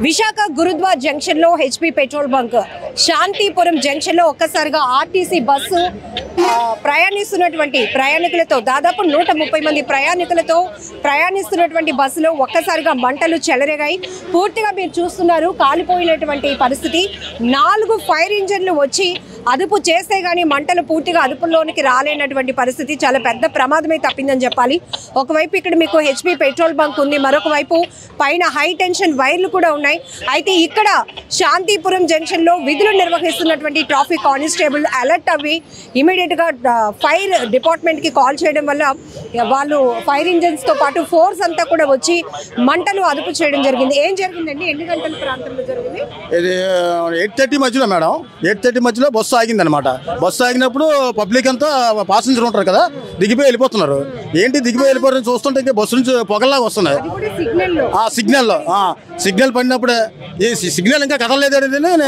Visakha Gurudwar junction లో HP petrol bunk, Shantipuram junction లో ఒక్కసారిగా ఆర్టీసీ బస్సు ప్రయాణిస్తున్నటువంటి ప్రయాణికులతో దాదాపు 130 మంది ప్రయాణికులతో ప్రయాణిస్తున్నటువంటి బస్సులో ఒక్కసారిగా మంటలు చెలరేగాయి. పూర్తిగా మీరు చూస్తున్నారు కాలిపోయినటువంటి పరిస్థితి. 4 ఫైర్ ఇంజన్లు వచ్చి అదుపు చేస్తే గానీ మంటలు పూర్తిగా అదుపులోనికి రాలేనటువంటి పరిస్థితి. చాలా పెద్ద ప్రమాదమే తప్పిందని చెప్పాలి. ఒకవైపు ఇక్కడ మీకు హెచ్పీ పెట్రోల్ బంక్ ఉంది, మరొక వైపు పైన హై టెన్షన్ వైర్లు కూడా ఉన్నాయి. అయితే ఇక్కడ శాంతిపురం జంక్షన్ లో విధులు నిర్వహిస్తున్నటువంటి ట్రాఫిక్ కానిస్టేబుల్ అలర్ట్ అవ్వి ఇమీడియట్ గా ఫైర్ డిపార్ట్మెంట్ కి కాల్ చేయడం వల్ల వాళ్ళు ఫైర్ ఇంజన్స్ తో పాటు ఫోర్స్ అంతా కూడా వచ్చి మంటలు అదుపు చేయడం జరిగింది. ఏం జరిగిందండి? ఎన్ని గంటల ప్రాంతంలో జరిగింది? ఇది 8:30 మధ్యలో మేడం, 8:30 మధ్యలో బస్సు ఆగిందనమాట. బస్సు ఆగినప్పుడు పబ్లిక్ అంతా పాసెంజర్ ఉంటారు కదా, దిగిపోయి వెళ్ళిపోతున్నారు. ఏంటి దిగిపోయి వెళ్ళిపోతారని చూస్తుంటే బస్సు నుంచి పొగల్లాగా వస్తున్నాయి. సిగ్నల్ పడినప్పుడే ఈ సిగ్నల్ ఇంకా కదలలేదు అనేది నేను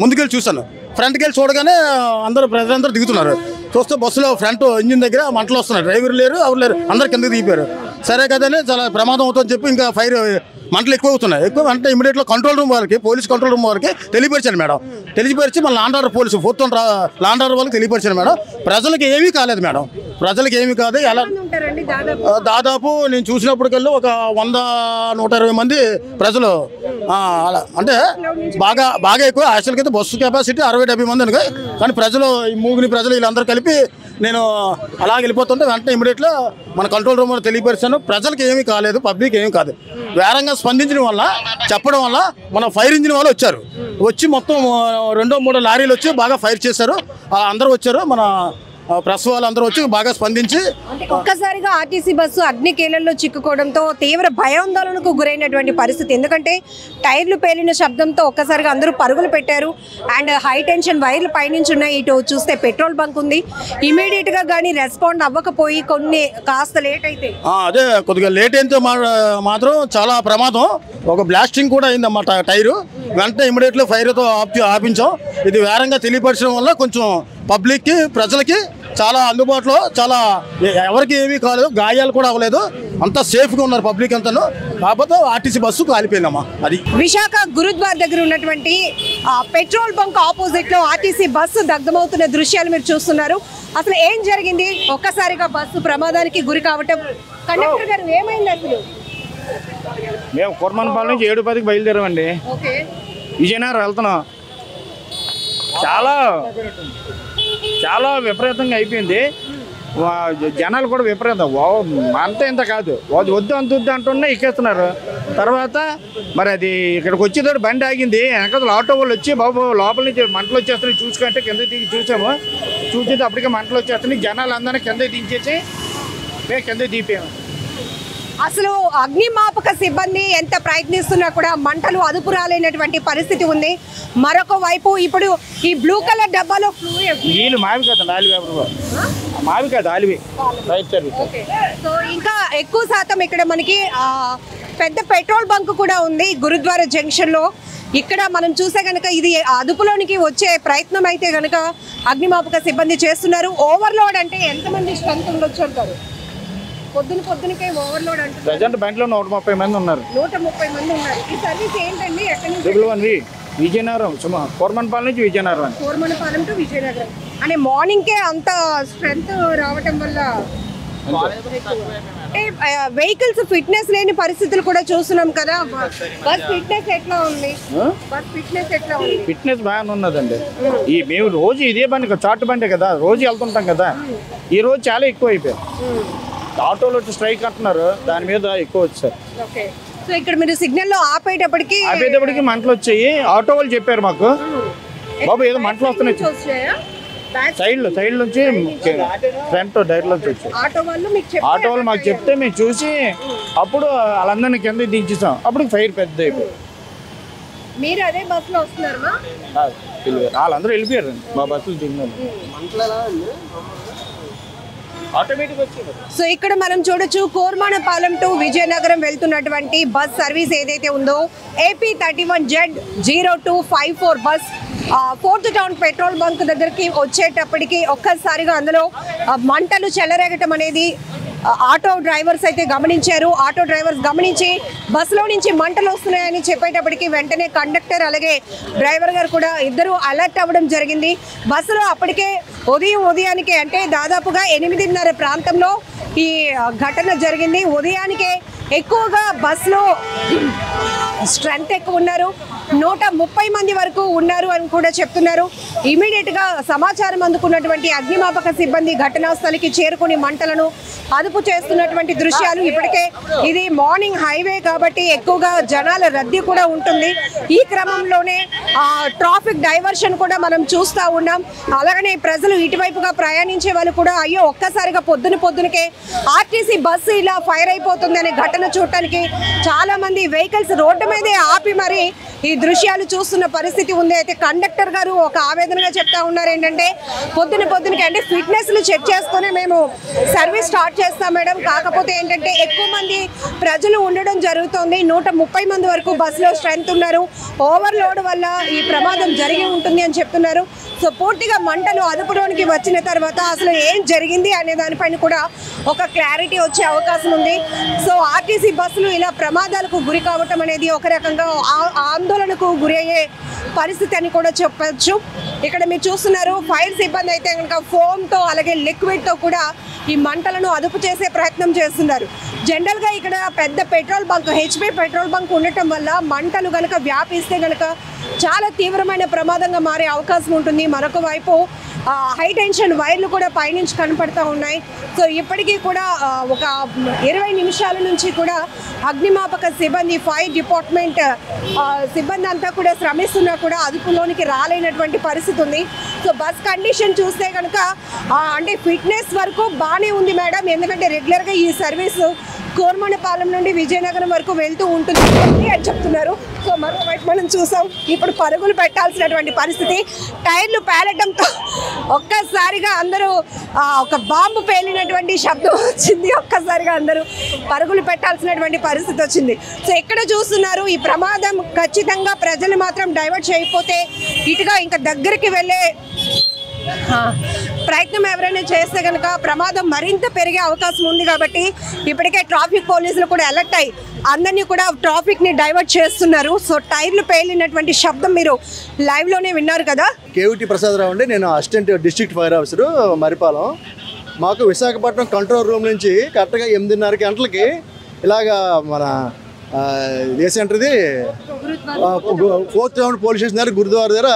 ముందుకెళ్ళి చూశాను. ఫ్రంట్కి వెళ్ళి చూడగానే ప్రజలందరూ దిగుతున్నారు. చూస్తే బస్సులో ఫ్రంట్ ఇంజిన్ దగ్గర మంటలు వస్తున్నాయి. డ్రైవర్ లేరు, ఎవరు లేరు, అందరు కిందకి దిగిపోయారు. సరే కదని చాలా ప్రమాదం అవుతుందని చెప్పి ఇంకా ఫైర్ మంటలు ఎక్కువ అవుతున్నాయి. ఎక్కువ అంటే ఇమీడియట్గా కంట్రోల్ రూమ్ వారికి, పోలీస్ కంట్రోల్ రూమ్ వారికి తెలియపరిచాను మేడం. తెలియపరిచి మళ్ళీ law and order police 4th law and order వాళ్ళకి తెలియపరిచాను మేడం. ప్రజలకు ఏమీ కాలేదు మేడం, ప్రజలకు ఏమీ కాదు. ఎలా దాదాపు నేను చూసినప్పటికెళ్ళి ఒక 100-120 మంది ప్రజలు, అంటే బాగా ఎక్కువ. యాక్చువల్గా అయితే బస్సు కెపాసిటీ 60-70 మంది అనుకో, కానీ ప్రజలు ఈ మూగిని ప్రజలు వీళ్ళందరూ కలిపి నేను అలా వెళ్ళిపోతుంటే వెంటనే ఇమీడియట్గా మన కంట్రోల్ రూమ్ తెలియపరిచాను. ప్రజలకు ఏమీ కాలేదు, పబ్లిక్ ఏమీ కాదు. వేరంగా స్పందించడం వల్ల, చెప్పడం వల్ల మన ఫైర్ ఇంజిన్ వాళ్ళు వచ్చి మొత్తం 2-3 లారీలు వచ్చి బాగా ఫైర్ చేశారు. అందరూ వచ్చారు, మన ప్రెస్ వాళ్ళందరూ వచ్చి బాగా స్పందించి ఒక్కసారిగా ఆర్టీసీ బస్సు అగ్నికేలల్లో చిక్కుకోవడంతో తీవ్ర భయాందోళనకు గురైనటువంటి పరిస్థితి. ఎందుకంటే టైర్లు పేలిన శబ్దంతో ఒక్కసారిగా అందరూ పరుగులు పెట్టారు. అండ్ హై టెన్షన్ వైర్లు పైనుంచి ఉన్నాయి. ఇటు చూస్తే పెట్రోల్ బంక్ ఉంది. ఇమీడియట్ గా కానీ రెస్పాండ్ అవ్వకపోయి కొన్ని కాస్త లేట్ అయితే అదే కొద్దిగా లేట్ అయితే మాత్రం చాలా ప్రమాదం. ఒక బ్లాస్టింగ్ కూడా అయిందన్నమాట టైరు. వెంటనే ఇమీడియట్లీ ఫైర్తో ఆపించాం. ఇది వేరంగా తెలియపరచడం వల్ల కొంచెం పబ్లిక్కి, ప్రజలకి చాలా అందుబాటులో, చాలా ఎవరికి ఏమీ కాలేదు, గాయాలు కూడా అవ్వలేదు, అంతా సేఫ్గా ఉన్నారు పబ్లిక్ అంతాను. కాకపోతే ఆర్టీసీ బస్సు కాలిపోయిందమ్మా. అది విశాఖ గురుద్వార్ దగ్గర ఉన్నటువంటి పెట్రోల్ బంక్ ఆపోజిట్ లో ఆర్టీసీ బస్సు దగ్ధమవుతున్న దృశ్యాలు మీరు చూస్తున్నారు. అసలు ఏం జరిగింది? ఒక్కసారిగా బస్సు ప్రమాదానికి గురి కావటం. కండక్టర్ గారు ఏమైంది అసలు? మేము కోర్మన్పాలెం నుంచి 7:10కి బయలుదేరామండి. విజయనగరం వెళ్తున్నాం. చాలా విపరీతంగా అయిపోయింది. జనాలు కూడా విపరీతం, అంత ఇంత కాదు, వద్దు అంటున్నా ఎక్కేస్తున్నారు. తర్వాత మరి అది ఇక్కడికి వచ్చేటప్పుడు బండి ఆగింది. వెనకాల ఆటో వాళ్ళు వచ్చి బాబు లోపల నుంచి మంటలు వచ్చేస్తున్నాయి చూసుకుంటే కింద దిగి చూసాము. చూసేది అప్పటికే మంటలు వచ్చేస్తున్నాయి. జనాలు అందరినీ కింద దించేసి మేము కింద దిగిపోయాము. అసలు అగ్నిమాపక సిబ్బంది ఎంత ప్రయత్నిస్తున్నా కూడా మంటలు అదుపు రాలేనటువంటి పరిస్థితి ఉంది. మరొక వైపు ఇప్పుడు ఈ బ్లూ కలర్ డబ్బాలో నీళ్ళు మావి కదా, మావి కాదు ఆలివి. సో ఇంకా ఎక్కువ శాతం ఇక్కడ మనకి పెద్ద పెట్రోల్ బంక్ కూడా ఉంది గురుద్వారా జంక్షన్ లో. ఇక్కడ మనం చూసే కనుక ఇది అదుపులోనికి వచ్చే ప్రయత్నం అయితే కనుక అగ్నిమాపక సిబ్బంది చేస్తున్నారు. ఓవర్లోడ్ అంటే ఎంతమంది స్ట్రెంత్ ఉండొచ్చు అంటారు? పొద్దునకే ఓవర్లోడ్ అంటే ప్రజెంట్ బ్యాంక్లో 130 మంది ఉన్నారు. 130 మంది ఉన్నారు. ఈ సర్వీస్ ఏంటండి? ఎక్కడి నుంచి? విజయనగరం, కోర్మన్పాలెం నుంచి విజయనగరం. కోర్మన్పాలెం టు విజయనగరం అంటే మార్నింగ్ కే అంత స్ట్రెంత్ రావటం వల్ల వెహికల్స్ ఫిట్నెస్ లేని పరిస్థితులు కూడా చూస్తున్నాం కదా. బస్ ఫిట్నెస్ ఎట్లా ఉంది? ఫిట్నెస్ బాగానే ఉన్నదండి. మేము రోజు ఇదే బండి, చాటు బండి కదా, రోజు వెళ్తుంటాం కదా. ఈ రోజు చాలా ఎక్కువ అయిపోయాయి. ఆటోలో వచ్చి స్ట్రైక్ అంటున్నారు, దాని మీద ఎక్కువ వచ్చారు. సో ఇక్కడ మీరు సిగ్నల్ లో ఆపేటప్పటికి మంటలు వచ్చాయి. ఆటో వాళ్ళు చెప్పారు మాకు, బాబు ఏదో మంటలు వస్తున్నాయి. సైడ్ నుంచి ఫ్రంట్ డైర్ నుంచి వచ్చాయి. ఆటో వాళ్ళు మాకు చెప్తే మేము చూసి అప్పుడు వాళ్ళందరినీ కింద దించేసాం. అప్పుడు ఫైర్ పెద్ద అయిపోయింది. మీరు అదే బస్సులో వస్తున్నారా? వాళ్ళందరూ వెళ్ళిపోయారు మా బస్సులు దిగినారు. సో ఇక్కడ మనం చూడొచ్చు కోర్మన్పాలెం టు విజయనగరం వెళ్తున్నటువంటి బస్ సర్వీస్ ఏదైతే ఉందో AP 31Z0254 bus 4th town petrol bunk దగ్గరికి వచ్చేటప్పటికి ఒక్కసారిగా అందులో మంటలు చెలరేగటం అనేది ఆటో డ్రైవర్స్ అయితే గమనించారు. ఆటో డ్రైవర్స్ గమనించి బస్సులో నుంచి మంటలు వస్తున్నాయని చెప్పేటప్పటికి వెంటనే కండక్టర్ అలాగే డ్రైవర్ గారు కూడా ఇద్దరు అలర్ట్ అవ్వడం జరిగింది. బస్సులో అప్పటికే ఉదయానికి అంటే దాదాపుగా 8:30 ప్రాంతంలో ఈ ఘటన జరిగింది. ఉదయానికే ఎక్కువగా బస్సులో స్ట్రెంత్ ఎక్కువ ఉన్నారు, 130 మంది వరకు ఉన్నారు అని కూడా చెప్తున్నారు. ఇమీడియట్గా సమాచారం అందుకున్నటువంటి అగ్నిమాపక సిబ్బంది ఘటనా స్థలికి చేరుకుని మంటలను అదుపు చేస్తున్నటువంటి దృశ్యాలు. ఇప్పటికే ఇది మార్నింగ్ హైవే కాబట్టి ఎక్కువగా జనాల రద్దీ కూడా ఉంటుంది. ఈ క్రమంలోనే ట్రాఫిక్ డైవర్షన్ కూడా మనం చూస్తూ ఉన్నాం. అలాగనే ప్రజలు ఇటువైపుగా ప్రయాణించే వాళ్ళు కూడా అయ్యో ఒక్కసారిగా పొద్దునకే ఆర్టీసీ బస్సు ఇలా ఫైర్ అయిపోతుంది అనే ఘటన చూడటానికి చాలా మంది వెహికల్స్ రోడ్డు మీదే ఆపి మరి ఈ దృశ్యాలు చూస్తున్న పరిస్థితి ఉంది. అయితే కండక్టర్ గారు ఒక ఆవేదనగా చెప్తా ఉన్నారు ఏంటంటే పొద్దునకి అంటే ఫిట్నెస్లు చెక్ చేసుకుని మేము సర్వీస్ స్టార్ట్ చేస్తాం మేడం, కాకపోతే ఏంటంటే ఎక్కువ మంది ప్రజలు ఉండడం జరుగుతుంది, 130 మంది వరకు బస్సులో స్ట్రెంత్ ఉన్నారు, ఓవర్లోడ్ వల్ల ఈ ప్రమాదం జరిగి ఉంటుంది అని చెప్తున్నారు. సో పూర్తిగా మంటలు అదుపులోనికి వచ్చిన తర్వాత అసలు ఏం జరిగింది అనే దానిపైన కూడా ఒక క్లారిటీ వచ్చే అవకాశం ఉంది. సో ఆర్టీసీ బస్సులు ఇలా ప్రమాదాలకు గురి కావటం అనేది ఒక రకంగా ఆందోళనకు గురి అయ్యే పరిస్థితి అని కూడా చెప్పచ్చు. ఇక్కడ మీరు చూస్తున్నారు ఫైర్ సిబ్బంది అయితే కనుక ఫోమ్తో అలాగే లిక్విడ్తో కూడా ఈ మంటలను అదుపు చేసే ప్రయత్నం చేస్తున్నారు. జనరల్గా ఇక్కడ పెద్ద petrol bunk HP petrol bunk ఉండటం వల్ల మంటలు కనుక వ్యాపిస్తే కనుక చాలా తీవ్రమైన ప్రమాదంగా మారే అవకాశం ఉంటుంది. మరొక వైపు హై టెన్షన్ వైర్లు కూడా పైనుంచి కనపడుతూ ఉన్నాయి. సో ఇప్పటికీ కూడా ఒక 20 నిమిషాల నుంచి కూడా అగ్నిమాపక సిబ్బంది ఫైర్ డిపార్ట్మెంట్ సిబ్బంది అంతా కూడా శ్రమిస్తున్నా కూడా అదుపులోనికి రాలేనటువంటి పరిస్థితి ఉంది. సో బస్ కండిషన్ చూస్తే కనుక అంటే ఫిట్నెస్ వరకు బాగానే ఉంది మేడం, ఎందుకంటే రెగ్యులర్గా ఈ సర్వీసు కోర్మనపాలెం నుండి విజయనగరం వరకు వెళ్తూ ఉంటుంది అని చెప్తున్నారు. సో మరోవైపు మనం చూసాం ఇప్పుడు పరుగులు పెట్టాల్సినటువంటి పరిస్థితి, టైర్లు పేలటంతో ఒక్కసారిగా అందరూ ఒక బాంబు పేలినటువంటి శబ్దం వచ్చింది, ఒక్కసారిగా అందరూ పరుగులు పెట్టాల్సినటువంటి పరిస్థితి వచ్చింది. సో ఎక్కడ చూస్తున్నారు ఈ ప్రమాదం ఖచ్చితంగా ప్రజలు మాత్రం డైవర్ట్ చేయకపోతే ఇటుగా ఇంకా దగ్గరికి వెళ్ళే ప్రయత్నం ఎవరైనా చేస్తే కనుక ప్రమాదం మరింత పెరిగే అవకాశం ఉంది. కాబట్టి ఇప్పటికే ట్రాఫిక్ పోలీసులు కూడా అలర్ట్ అయ్యి అందరినీ కూడా ట్రాఫిక్ని డైవర్ట్ చేస్తున్నారు. సో టైర్లు పేలినటువంటి శబ్దం మీరు లైవ్లోనే విన్నారు కదా. కేవిటి ప్రసాదరావు అండి, నేను assistant district fire officer Maripalem. మాకు విశాఖపట్నం కంట్రోల్ రూమ్ నుంచి కరెక్ట్గా 8:30 గంటలకి ఇలాగా మన ఏ సెంటర్ది 4th రౌండ్ పోలీస్ స్టేషన్ దగ్గర గురుద్వారా దగ్గర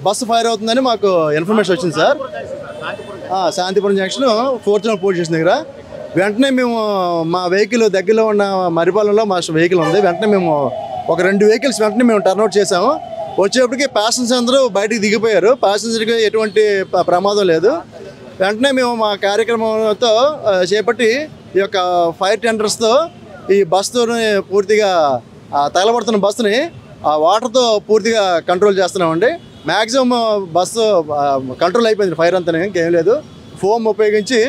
బస్సు ఫైర్ అవుతుందని మాకు ఇన్ఫర్మేషన్ వచ్చింది sir. Shantipuram junction 4th round police station దగ్గర. వెంటనే మేము మా వెహికల్ దగ్గరలో ఉన్న మరిపాలెంలో మా వెహికల్ ఉంది, వెంటనే మేము ఒక 2 వెహికల్స్ వెంటనే మేము టర్న్అవుట్ చేసాము. వచ్చేప్పటికి ప్యాసింజర్స్ అందరూ బయటికి దిగిపోయారు, ప్యాసింజర్కి ఎటువంటి ప్రమాదం లేదు. వెంటనే మేము మా కార్యక్రమంతో చేపట్టి ఈ యొక్క ఫైర్ టెండర్స్తో ఈ బస్సుని పూర్తిగా తగలబడుతున్న బస్సుని ఆ వాటర్తో పూర్తిగా కంట్రోల్ చేస్తున్నామండి. మ్యాక్సిమం బస్సు కంట్రోల్ అయిపోయింది, ఫైర్ అంతా ఇంకేం లేదు. ఫోమ్ ఉపయోగించి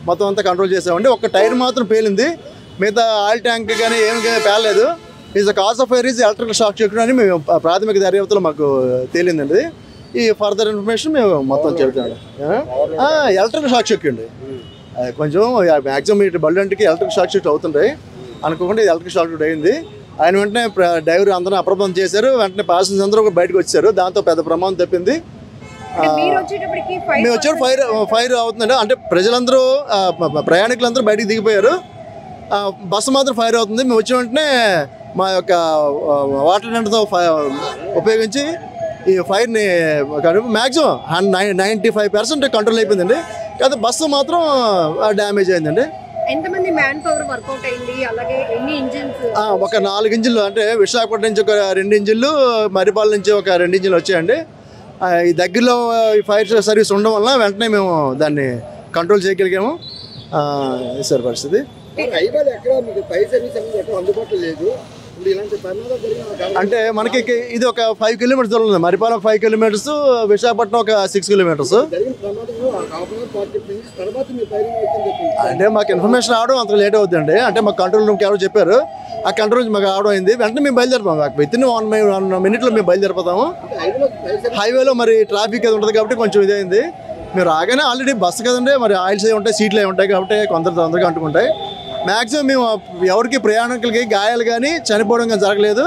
మొత్తం అంతా కంట్రోల్ చేసామండి. ఒక టైర్ మాత్రం పేలింది, మిగతా ఆయిల్ ట్యాంక్ కానీ ఏమి పేలలేదు. Is the cause of fire is electrical shock circuit అని మేము ప్రాథమిక దర్యాప్తులో మాకు తేలిందండి. ఈ ఫర్దర్ ఇన్ఫర్మేషన్ మేము మొత్తం చెబుతాము. ఎలక్ట్రికల్ షాక్ సర్క్యూట్ కొంచెం మ్యాక్సిమం ఇటు బల్లంటికి ఎలక్ట్రికల్ షాక్ సర్క్యూట్ అవుతుంటాయి అనుకోకుండా ఇది ఎలక్ట్రికల్ షాక్ సర్క్యూట్ అయింది. ఆయన వెంటనే డ్రైవర్ అందరూ అప్రమత్తం చేశారు, వెంటనే ప్యాసింజర్స్ అందరూ బయటకు వచ్చారు, దాంతో పెద్ద ప్రమాదం తప్పింది. మేము వచ్చారు ఫైర్ అవుతుందండి, అంటే ప్రజలందరూ ప్రయాణికులందరూ బయటకు దిగిపోయారు, బస్సు మాత్రం ఫైర్ అవుతుంది. మేము వచ్చిన వెంటనే మా యొక్క వాటర్ టెండర్తో ఉపయోగించి ఈ ఫైర్ని మ్యాక్సిమం 95% కంట్రోల్ అయిపోయిందండి. కాకపోతే బస్సు మాత్రం డ్యామేజ్ అయిందండి. ఎంతమంది మ్యాన్ పవర్ వర్కౌట్ అయింది, అలాగే ఎన్ని ఇంజిన్స్? ఒక 4 ఇంజిన్లు, అంటే విశాఖపట్నం నుంచి ఒక 2 ఇంజిన్లు, మరిపాలెం నుంచి ఒక 2 ఇంజిన్లు వచ్చాయండి. ఈ దగ్గరలో ఈ ఫైర్ సర్వీస్ ఉండడం వల్ల వెంటనే మేము దాన్ని కంట్రోల్ చేయగలిగాము. సార్ పరిస్థితి అంటే మనకి ఇది ఒక 5 కిలోమీటర్స్ దూరం ఉంది. మరిపాలెం 5 కిలోమీటర్స్, విశాఖపట్నం ఒక 6 కిలోమీటర్స్. అంటే మాకు ఇన్ఫర్మేషన్ రావడం అంత లేట్ అవుతుందండి. అంటే మాకు కంట్రోల్ రూమ్కి ఎవరో చెప్పారు, ఆ కంట్రోల్ రూమ్ మాకు రావడం అయింది. వెంటనే మేము బయలుదేరిపోతాము, వితిన్ 1 మినిట్లో మేము బయలుదేరిపోతాము. హైవేలో మరి ట్రాఫిక్ అది ఉంటుంది కాబట్టి కొంచెం ఇదైంది. మీరు రాగానే ఆల్రెడీ బస్సు కదండి, మరి ఆయిల్స్ అవి ఉంటాయి, సీట్లు అవి ఉంటాయి కాబట్టి కొందరు తొందరగా అంటుకుంటాయి. మ్యాక్సిమం మేము ఎవరికి ప్రయాణికులకి గాయాలు కానీ చనిపోవడం కానీ జరగలేదు.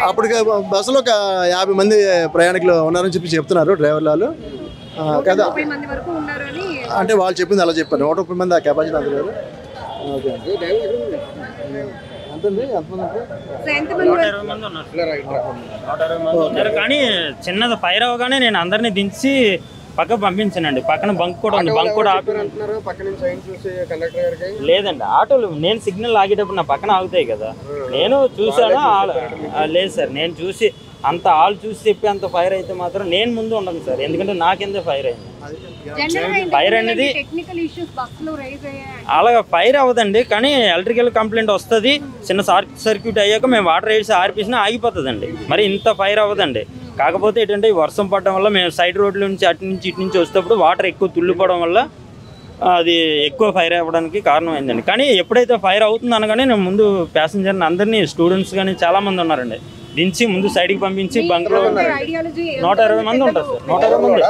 అప్పుడు బస్సులో ఒక 50 మంది ప్రయాణికులు ఉన్నారని చెప్తున్నారు డ్రైవర్లు వాళ్ళు కదా. అంటే వాళ్ళు చెప్పింది అలా చెప్పారు, 130 మంది ఆ కెపాసిటీ అందలేదు. ఓకే అండి. కానీ చిన్నది ఫైర్ అవగానే నేను అందరినీ దించి పక్క పంపించానండి. పక్కన బంక్ కూడా ఉంది, బంక్ కూడా లేదండి. ఆటోలు నేను సిగ్నల్ ఆగేటప్పుడు నా పక్కన ఆగుతాయి కదా, నేను చూసాను. లేదు సార్, నేను చూసి అంత ఆల్ చూసి చెప్పి అంత ఫైర్ అయితే మాత్రం నేను ముందు ఉండను సార్, ఎందుకంటే నాకెందుకు ఫైర్ అయింది. ఫైర్ అనేది అలాగా ఫైర్ అవ్వదండి, కానీ ఎలక్ట్రికల్ కంప్లైంట్ వస్తుంది. చిన్న సర్క్యూట్ అయ్యాక మేము వాటర్ వేసి ఆర్పేసినా ఆగిపోతుందండి. మరి ఇంత ఫైర్ అవ్వదండి. కాకపోతే ఏంటంటే వర్షం పడడం వల్ల మేము సైడ్ రోడ్ల నుంచి అటు నుంచి ఇటు నుంచి వచ్చేటప్పుడు వాటర్ ఎక్కువ తుల్లిపోవడం వల్ల అది ఎక్కువ ఫైర్ అవ్వడానికి కారణమైందండి. కానీ ఎప్పుడైతే ఫైర్ అవుతుంది అనగానే నేను ముందు ప్యాసింజర్ని అందరినీ, స్టూడెంట్స్ కానీ చాలామంది ఉన్నారండి, దించి ముందు సైడ్కి పంపించి బంక్లో 120 మంది ఉంటారు సార్. 120 మంది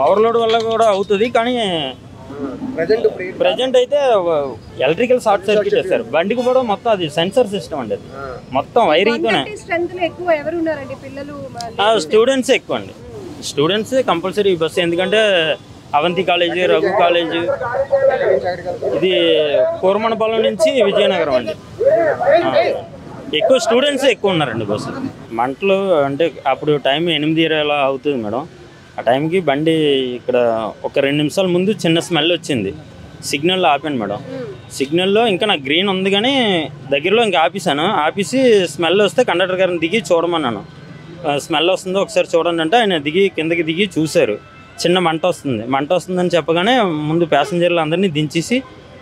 ఓవర్లోడ్ వల్ల కూడా అవుతుంది. కానీ ప్రజెంట్ అయితే ఎలక్ట్రికల్ షార్ట్ సర్క్యూట్ సార్. బండికి కూడా మొత్తం అది సెన్సర్ సిస్టమ్ అండి, అది మొత్తం వైరింగ్తోనే. స్టూడెంట్స్ ఎక్కువ అండి, స్టూడెంట్స్ కంపల్సరీ బస్సు. ఎందుకంటే అవంతి కాలేజీ, రఘు కాలేజీ, ఇది కోరమనపాలెం నుంచి విజయనగరం అండి. ఎక్కువ స్టూడెంట్స్ ఎక్కువ ఉన్నారండి బస్సు. మంటలు అంటే అప్పుడు టైం 8:30 అలా అవుతుంది మేడం. ఆ టైంకి బండి ఇక్కడ ఒక 2 నిమిషాల ముందు చిన్న స్మెల్ వచ్చింది. సిగ్నల్లో ఆపాను మేడం. సిగ్నల్లో ఇంకా నాకు గ్రీన్ ఉంది కానీ దగ్గరలో ఇంకా ఆపేసాను. ఆపేసి స్మెల్ వస్తే కండక్టర్ గారిని దిగి చూడమన్నాను. స్మెల్ వస్తుందో ఒకసారి చూడండి అంటే ఆయన కిందకి దిగి చూశారు. చిన్న మంట వస్తుందని చెప్పగానే ముందు ప్యాసింజర్లు అందరినీ దించేసి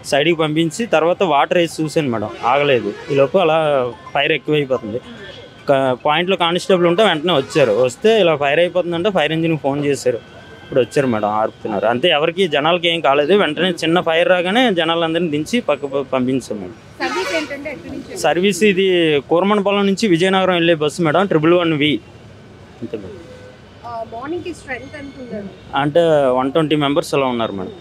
సైడ్కి పంపించి తర్వాత వాటర్ వేసి చూశాను మేడం, ఆగలేదు. ఈలోపు అలా ఫైర్ ఎక్కువైపోతుంది. పాయింట్లో కానిస్టేబుల్ ఉంటే వెంటనే వచ్చారు. వస్తే ఇలా ఫైర్ అయిపోతుందంటే ఫైర్ ఇంజిన్కి ఫోన్ చేశారు. ఇప్పుడు వచ్చారు మేడం, ఆర్పుతున్నారు అంతే. ఎవరికి జనాలకి ఏం కాలేదు. వెంటనే చిన్న ఫైర్ రాగానే జనాలందరినీ దించి పక్క పంపించాం మేడం. సర్వీస్ ఇది కోరమనపాలెం నుంచి విజయనగరం వెళ్ళే బస్సు మేడం, 111V. అంతే మేడం. అంటే 120 మెంబర్స్ అలా ఉన్నారు మేడం.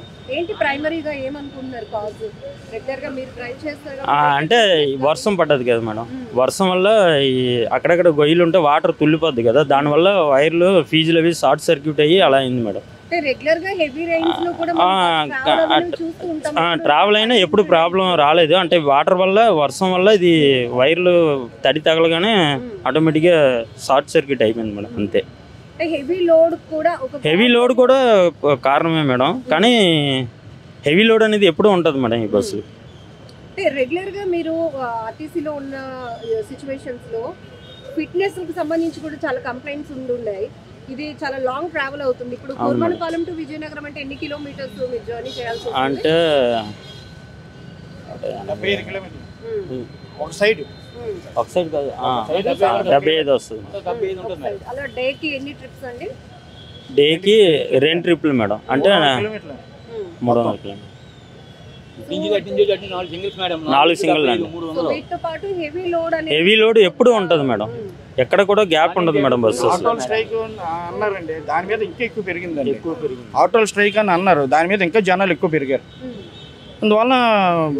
అంటే వర్షం పడ్డది కదా మేడం, వర్షం వల్ల ఈ అక్కడక్కడ గొయ్యలు ఉంటే వాటర్ తుల్లిపోద్ది కదా, దానివల్ల వైర్లు ఫీజులు అవి షార్ట్ సర్క్యూట్ అయ్యి అలా అయింది మేడం. ట్రావెల్ అయినా ఎప్పుడు ప్రాబ్లం రాలేదు. అంటే వాటర్ వల్ల, వర్షం వల్ల ఇది వైర్లు తడి తగలగానే ఆటోమేటిక్గా షార్ట్ సర్క్యూట్ అయిపోయింది మేడం, అంతే. హెవీ లోడ్ కూడా కారణమే మేడం, కానీ హెవీ లోడ్ అనేది ఎప్పుడూ ఉంటుంది మేడం ఈ బస్సు. రెగ్యులర్గా మీరు ఆర్టీసీలో ఉన్న సిచ్యువేషన్స్లో ఫిట్నెస్కి సంబంధించి కూడా చాలా కంప్లైంట్స్ ఉన్నాయి. ఇది చాలా లాంగ్ ట్రావెల్ అవుతుంది. ఇప్పుడు కోరమనపాలెం టు విజయనగరం అంటే ఎన్ని కిలోమీటర్స్ మీరు జర్నీ చేయాల్సి ఉంటుంది? అంటే 75 కిలోమీటర్లు ఒక సైడ్ కాదు, 75 వస్తుంది. అలా డేకి ఎన్ని ట్రిప్స్ అండి? డేకి 2 ట్రిప్లు మేడం, అంటే 300 కిలోమీటర్లు. 4 సింగిల్ అండి. హెవీ లోడ్ ఎప్పుడు ఉంటుంది మేడం, ఎక్కడ కూడా గ్యాప్ ఉండదు మేడం బస్సు. ఆటోల్ స్ట్రైక్ అన్నారండి, దాని మీద ఇంకా ఎక్కువ పెరిగిందండి. ఆటోల్ స్ట్రైక్ అని అన్నారు, దాని మీద ఇంకా జనాలు ఎక్కువ పెరిగారు. అందువల్ల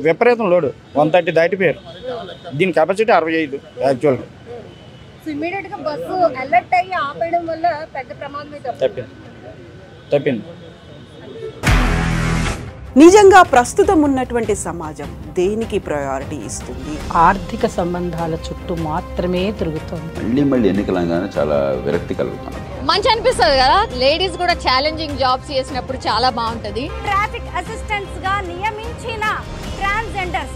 విపరీతం లోడు 130 దాటిపోయారు. దీని కెపాసిటీ 65 యాక్చువల్గా. తప్పింది. నిజంగా ప్రస్తుతం ఉన్నటువంటి సమాజం దేనికి ప్రయారిటీ ఇస్తుంది? ఆర్థిక సంబంధాల చుట్టూ మాత్రమే తిరుగుతుంది. మళ్ళీ ఎన్నికలంగానే చాలా విరక్తి కలుగుతుంది. మంచి అనిపిస్తుంది కదా, లేడీస్ కూడా ఛాలెంజింగ్ జాబ్స్ చేసినప్పుడు చాలా బాగుంటది. ట్రాఫిక్ అసిస్టెంట్స్ గా నియమించిన ట్రాన్స్జెండర్స్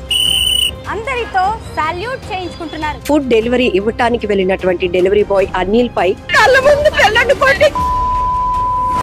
అందరితో సాల్యూట్ చేయించుకుంటున్నారు. ఫుడ్ డెలివరీ ఇవ్వటానికి వెళ్ళినటువంటి డెలివరీ బాయ్ అనిల్ పై కళ్ళ ముందు